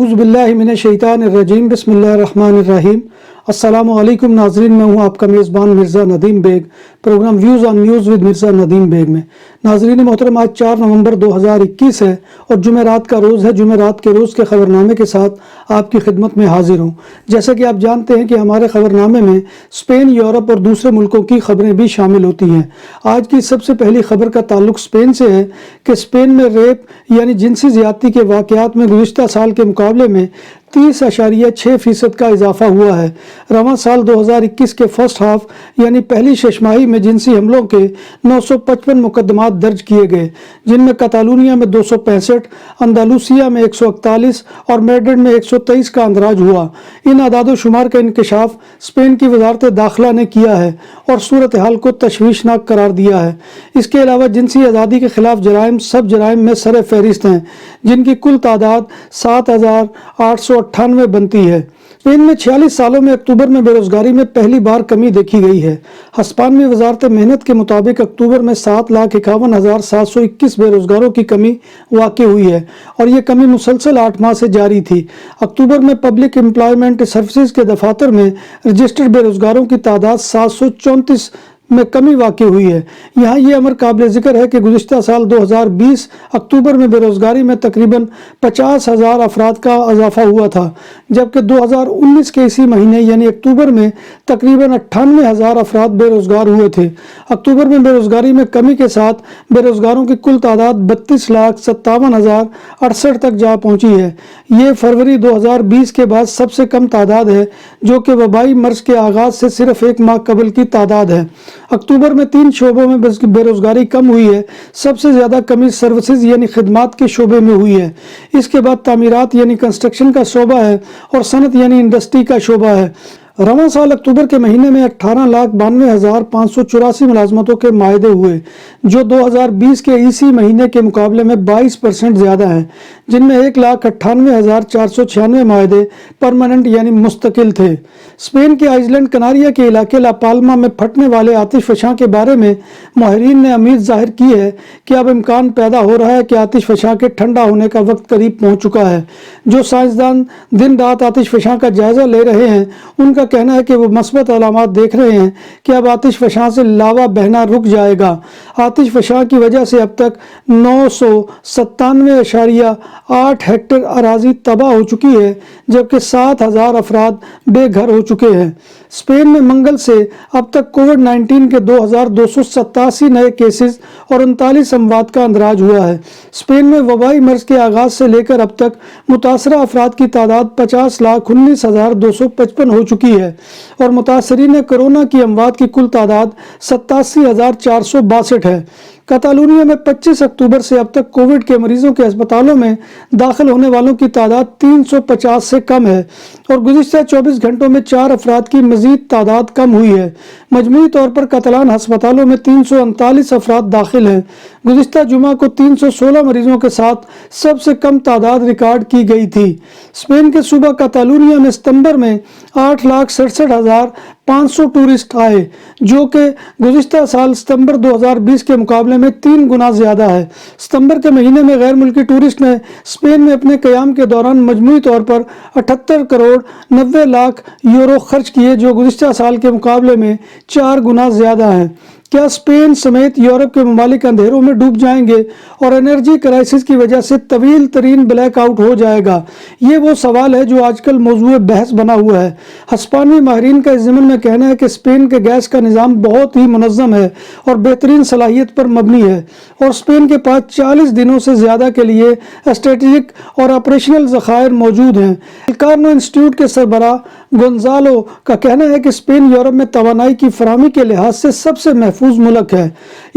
اعوذ باللہ من الشیطان الرجیم بسم اللہ الرحمن الرحیم۔ السلام علیکم ناظرین، میں ہوں آپ کا میزبان Mirza Nadeem Baig, programme views on news with Mirza Nadeem Baig میں۔ ناظرین محترم، آج 4 نومبر 2021 ہے اور جمعرات کا روز ہے۔ جمعرات کے روز کے خبرنامے کے ساتھ آپ کی خدمت میں حاضر ہوں۔ جیسا کہ آپ جانتے ہیں کہ ہمارے خبرنامے میں اسپین، یورپ اور دوسرے ملکوں کی خبریں بھی شامل ہوتی ہیں۔ آج کی سب سے پہلی خبر کا تعلق اسپین سے ہے کہ اسپین میں ریپ یعنی جنسی زیادتی کے واقعات میں گزشتہ سال کے مقابلے میں 30.6% کا اضافہ ہوا ہے۔ رواں سال 2021 کے فرسٹ ہاف یعنی پہلی شش ماہی میں جنسی حملوں کے 955 مقدمات درج کیے گئے، جن میں کتالونیا میں 265، اندالوسیا میں 141 اور میڈرڈ میں 123 کا اندراج ہوا۔ ان اعداد و شمار کا انکشاف اسپین کی وزارت داخلہ نے کیا ہے اور صورتحال کو تشویشناک قرار دیا ہے۔ اس کے علاوہ جنسی آزادی کے خلاف جرائم سب جرائم میں سر فہرست ہیں، جن کی کل تعداد 7,898 بنتی ہے۔ اسپین میں 46 سالوں میں اکتوبر میں بے روزگاری میں پہلی بار کمی دیکھی گئی ہے۔ ہسپانوی وزارت محنت کے مطابق اکتوبر میں 7,51,721 بے روزگاروں کی کمی واقع ہوئی ہے اور یہ کمی مسلسل 8 ماہ سے جاری تھی۔ اکتوبر میں پبلک امپلائمنٹ سروسز کے دفاتر میں رجسٹرڈ بے روزگاروں کی تعداد 734 میں کمی واقع ہوئی ہے۔ یہاں یہ امر قابل ذکر ہے کہ گزشتہ سال 2020 اکتوبر میں بے روزگاری میں تقریباً 50,000 افراد کا اضافہ ہوا تھا، جبکہ 2019 کے اسی مہینے یعنی اکتوبر میں تقریباً 98,000 افراد بے روزگار ہوئے تھے۔ اکتوبر میں بے روزگاری میں کمی کے ساتھ بے روزگاروں کی کل تعداد 32,57,068 تک جا پہنچی ہے۔ یہ فروری 2020 کے بعد سب سے کم تعداد ہے، جو کہ وبائی مرض کے آغاز سے صرف 1 ماہ قبل کی تعداد ہے۔ اکتوبر میں 3 شعبوں میں بے روزگاری کم ہوئی ہے۔ سب سے زیادہ کمی سروسز یعنی خدمات کے شعبے میں ہوئی ہے۔ اس کے بعد تعمیرات یعنی کنسٹرکشن کا شعبہ ہے اور صنعت یعنی انڈسٹری کا شعبہ ہے۔ رواں سال اکتوبر کے مہینے میں 18,92,584 ملازمتوں کے معاہدے ہوئے، جو 2020 کے اسی مہینے کے مقابلے میں 22% زیادہ ہیں، جن میں 1,98,496 معاہدے پرماننٹ یعنی مستقل تھے۔ اسپین کے آئس لینڈ کناریا کے علاقے لا پالما میں پھٹنے والے آتش فشاں کے بارے میں ماہرین نے امید ظاہر کی ہے کہ اب امکان پیدا ہو رہا ہے کہ آتش فشاں کے ٹھنڈا ہونے کا وقت قریب پہنچ چکا ہے۔ جو سائنسدان دن رات آتش فشاں کا جائزہ لے رہے ہیں، ان کا کہنا ہے کہ وہ مثبت علامات دیکھ رہے ہیں کہ اب آتش فشاں سے لاوا بہنا رک جائے گا۔ آتش فشاں کی وجہ سے اب تک 997.8 ہیکٹر اراضی تباہ ہو چکی ہے، جبکہ 7,000 افراد بے گھر ہو چکے ہیں۔ اسپین میں منگل سے اب تک کووڈ-19 کے 2,287 نئے کیسز اور 39 اموات کا اندراج ہوا ہے۔ اسپین میں وبائی مرض کے آغاز سے لے کر اب تک متاثرہ افراد کی تعداد 50,19,255 ہو چکی ہے اور متاثرین کرونا کی اموات کی کل تعداد 87,462 ہے۔ کتالونیا میں 25 اکتوبر سے اب تک کووڈ کے مریضوں کے اسپتالوں میں داخل ہونے والوں کی تعداد 350 سے کم ہے اور گزشتہ 24 گھنٹوں میں 4 افراد کی مزید تعداد کم ہوئی ہے۔ مجموعی طور پر کاتالان ہسپتالوں میں 339 افراد داخل ہیں۔ گزشتہ جمعہ کو 316 مریضوں کے ساتھ سب سے کم تعداد ریکارڈ کی گئی تھی۔ اسپین کے صوبہ کاتالونیا میں ستمبر میں 8,67,500 ٹورسٹ آئے، جو کہ گزشتہ سال ستمبر 2020 کے مقابلے میں 3 گنا زیادہ ہے۔ ستمبر کے مہینے میں غیر ملکی ٹورسٹ نے اسپین میں اپنے قیام کے دوران مجموعی طور پر 78,90,00,000 یورو خرچ کیے، جو گزشتہ سال کے مقابلے میں 4 گنا زیادہ ہیں۔ کیا اسپین سمیت یورپ کے ممالک اندھیروں میں ڈوب جائیں گے اور انرجی کرائسس کی وجہ سے طویل ترین بلیک آؤٹ ہو جائے گا؟ یہ وہ سوال ہے جو آج کل موضوع بحث بنا ہوا ہے۔ ہسپانوی ماہرین کا اس ضمن میں کہنا ہے کہ اسپین کے گیس کا نظام بہت ہی منظم ہے اور بہترین صلاحیت پر مبنی ہے اور اسپین کے پاس 40 دنوں سے زیادہ کے لیے اسٹریٹجک اور آپریشنل ذخائر موجود ہیں۔ الکارنو انسٹیٹیوٹ کے سربراہ گونزالو کا کہنا ہے کہ اسپین یورپ میں توانائی کی فراہمی کے لحاظ سے سب سے محفوظ ملک ہے۔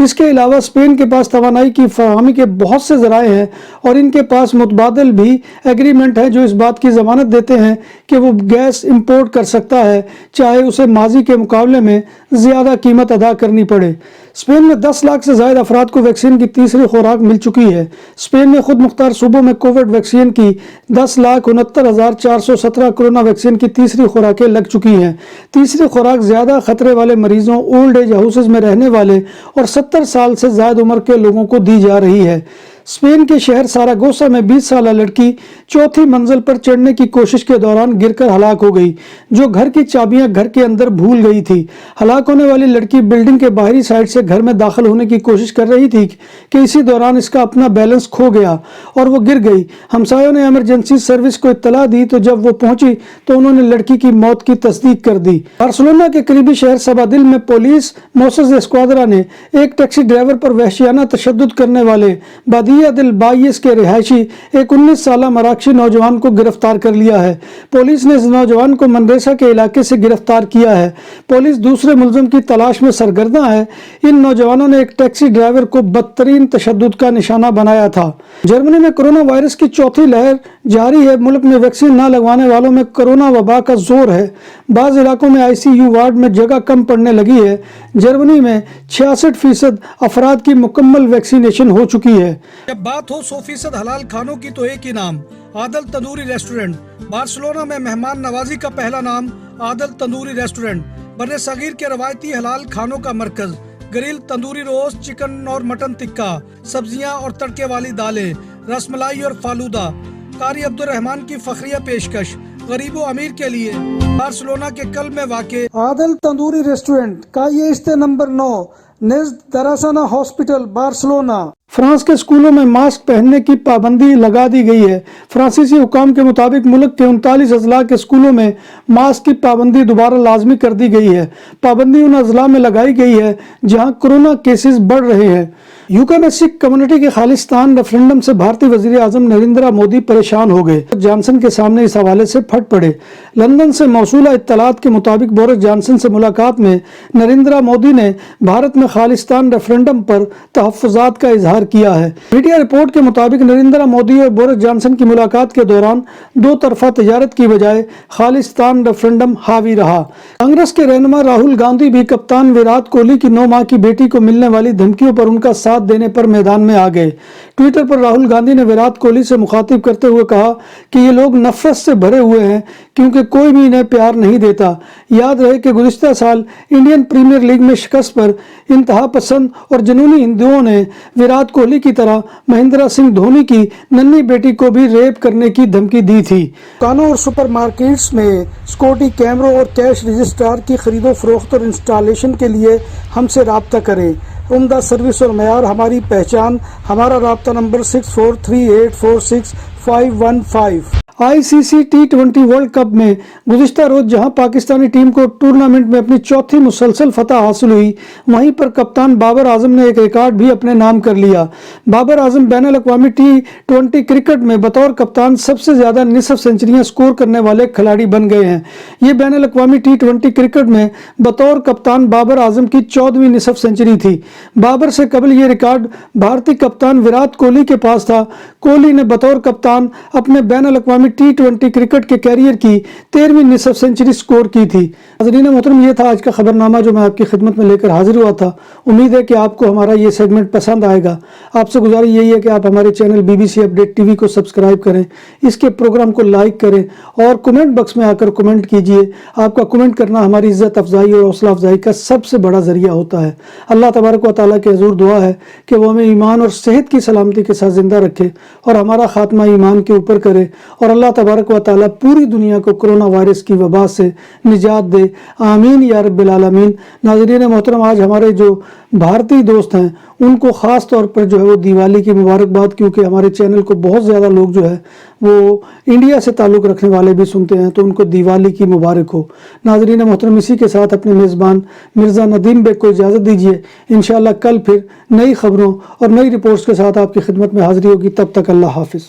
اس کے علاوہ اسپین کے پاس توانائی کی فراہمی کے بہت سے ذرائع ہیں اور ان کے پاس متبادل بھی ایگریمنٹ ہیں جو اس بات کی ضمانت دیتے ہیں کہ وہ گیس امپورٹ کر سکتا ہے، چاہے اسے ماضی کے مقابلے میں زیادہ قیمت ادا کرنی پڑے۔ اسپین میں 10 لاکھ سے زائد افراد کو ویکسین کی تیسری خوراک مل چکی ہے۔ اسپین میں خود مختار صوبوں میں کووڈ ویکسین کی 10,69,417 کورونا ویکسین کی تیسری خوراکیں لگ چکی ہیں۔ تیسری خوراک زیادہ خطرے والے مریضوں، اولڈ ایج ہاؤسز میں رہنے والے اور 70 سال سے زائد عمر کے لوگوں کو دی جا رہی ہے۔ स्पेन के शहर सारागोसा में 20 साल लड़की चौथी मंजिल पर चढ़ने की कोशिश के दौरान गिरकर हलाक हो गई, जो घर की चाबियां घर के अंदर भूल गई थी। हलाक होने वाली लड़की बिल्डिंग के बाहरी साइड से घर में दाखिल होने की कोशिश कर रही थी कि इसी दौरान इसका अपना बैलेंस खो गया और वो गिर गई। हमसायों ने इमरजेंसी सर्विस को इत्तला दी तो जब वो पहुंची तो उन्होंने लड़की की मौत की तस्दीक कर दी। बार्सिलोना के करीबी शहर सबादिल में पुलिस मोसेस एस्क्वाद्रा ने एक टैक्सी ड्राइवर पर वहशियाना तशद्दुद करने वाले बादिया दिल बाइस के रिहायशी एक 19 साल मराकशी नौजवान को गिरफ्तार कर लिया है। पुलिस ने इस नौजवान को मनरेसा के इलाके से गिरफ्तार किया है। पुलिस दूसरे मुलजिम की तलाश में सरगर्दा है। इन नौजवानों ने एक टैक्सी ड्राइवर को बदतरीन तशद्दुद का निशाना बनाया था। जर्मनी में कोरोना वायरस की चौथी लहर जारी है। मुल्क में वैक्सीन न लगवाने वालों में कोरोना वबा का जोर है। बाज़ इलाकों में आईसीयू वार्ड में जगह कम पड़ने लगी है। जर्मनी में 66% अफराद की मुकम्मल वैक्सीनेशन हो चुकी है। जब बात हो 100% हलाल खानों की तो एक ही नाम, आदल तंदूरी रेस्टोरेंट। बार्सिलोना में मेहमान नवाजी का पहला नाम आदल तंदूरी रेस्टोरेंट, बर्रे सगीर के रवायती हलाल खानों का मरकज। ग्रिल, तंदूरी रोस्ट, चिकन और मटन टिक्का, सब्जियां और तड़के वाली दालें, रसमलाई और फालूदा। कारी अब्दुल रहमान की फखरिया पेशकश गरीबो अमीर के लिए। बार्सिलोना के कल्ब में वाक़े आदल तंदूरी रेस्टोरेंट का ये इस्ते नंबर 9 नेज़्द दरासाना हॉस्पिटल बार्सिलोना। फ्रांस के स्कूलों में मास्क पहनने की पाबंदी लगा दी गई है। फ्रांसीसी हुकाम के मुताबिक मुल्क के 39 अजला के स्कूलों में मास्क की पाबंदी दोबारा लाजमी कर दी गई है। पाबंदी उन अजला में लगाई गई है जहां कोरोना केसेस बढ़ रहे हैं। यूके में सिख कम्युनिटी के खालिस्तान रेफरेंडम से भारतीय वजीर आजम नरेंद्र मोदी परेशान हो गए। जॉनसन के सामने इस हवाले से फट पड़े। लंदन से मौसूला इत्तलात के मुताबिक बोरिस जॉनसन से मुलाकात में नरेंद्र मोदी ने भारत में खालिस्तान रेफरेंडम पर तहफ़्फ़ुज़ात का इजहार किया है। मीडिया रिपोर्ट के मुताबिक नरेंद्र मोदी और बोरिस जॉनसन की मुलाकात के दौरान दो तरफा तजारत की बजाय खालिस्तान रेफरेंडम हावी रहा। कांग्रेस के रहनुमा राहुल गांधी भी कप्तान विराट कोहली की 9 माह की बेटी को मिलने वाली धमकियों पर उनका साथ देने पर मैदान में आ गए। ट्विटर पर राहुल गांधी ने विराट कोहली से मुखातिब करते हुए कहा कि ये लोग नफरत से भरे हुए हैं क्योंकि कोई भी इन्हें प्यार नहीं देता। याद रहे कि गुज़िश्ता साल इंडियन प्रीमियर लीग में शिकस्त पर इंतहा पसंद और जुनूनी हिंदुओं ने विराट कोहली की तरह महेंद्र सिंह धोनी की नन्ही बेटी को भी रेप करने की धमकी दी थी। दुकानों और सुपरमार्केट्स में सिक्योरिटी कैमरों और कैश रजिस्ट्रार की खरीदो फरोख्त और इंस्टॉलेशन के लिए हमसे राब्ता करें। उम्दा सर्विस और मयार हमारी पहचान। हमारा राब्ता number 6438465515। ICC T20 world cup में गुज़िश्ता रोज जहां पाकिस्तानी टीम को टूर्नामेंट में अपनी चौथी मुसलसल फतह हासिल हुई, वहीं पर कप्तान बाबर आजम ने एक रिकॉर्ड भी अपने नाम कर लिया। बाबर आजम बैनुल अक़वामी T20 क्रिकेट में बतौर कप्तान सबसे ज्यादा निसफ सेंचुरियां स्कोर करने वाले खिलाड़ी बन गए हैं। ये बैनुल अक़वामी T20 क्रिकेट में बतौर कप्तान बाबर आजम की 14वीं निसफ सेंचुरी थी। बाबर से कबल ये रिकॉर्ड भारतीय कप्तान विराट कोहली के पास था। कोहली ने बतौर कप्तान अपने बैनुल अक़वामी T20 क्रिकेट के कैरियर की 13वीं निसफ सेंचुरी स्कोर की थी। नाज़रीन मोहतरम, ये था आज का खबरनामा जो मैं आपकी खिदमत में लेकर हाजिर हुआ था। उम्मीद है कि आपको हमारा ये सेगमेंट पसंद आएगा। आपसे गुजारिश यही है कि आप हमारे चैनल BBC अपडेट TV को सब्सक्राइब करें, इसके प्रोग्राम को लाइक करें और कमेंट बॉक्स में आकर कमेंट कीजिए। आपका कमेंट करना हमारी इज्जत अफजाई और हौसला अफजाई का सबसे बड़ा जरिया होता है। अल्लाह तबारक व तआला के हुज़ूर दुआ है कि वो हमें ईमान और सेहत की सलामती के साथ जिंदा रखे और हमारा खात्मा ईमान के ऊपर करे और अल्लाह तबारक व तआला पूरी दुनिया को कोरोना वायरस की वबा से निजात दे। आमीन या रब्बिल आलमीन। नाज़रीन मोहतरम, आज हमारे जो भारतीय दोस्त हैं उनको ख़ास तौर पर जो है वो दिवाली की मुबारकबाद, क्योंकि हमारे चैनल को बहुत ज़्यादा लोग जो है वो इंडिया से ताल्लुक़ रखने वाले भी सुनते हैं, तो उनको दिवाली की मुबारक हो। नाज़रीन मोहतरम, इसी के साथ अपने मेज़बान मिर्ज़ा नदीम बेग को इजाज़त दीजिए। इंशाअल्लाह कल फिर नई खबरों और नई रिपोर्ट्स के साथ आपकी खिदमत में हाज़िरी होगी। तब तक अल्लाह हाफ़िज़।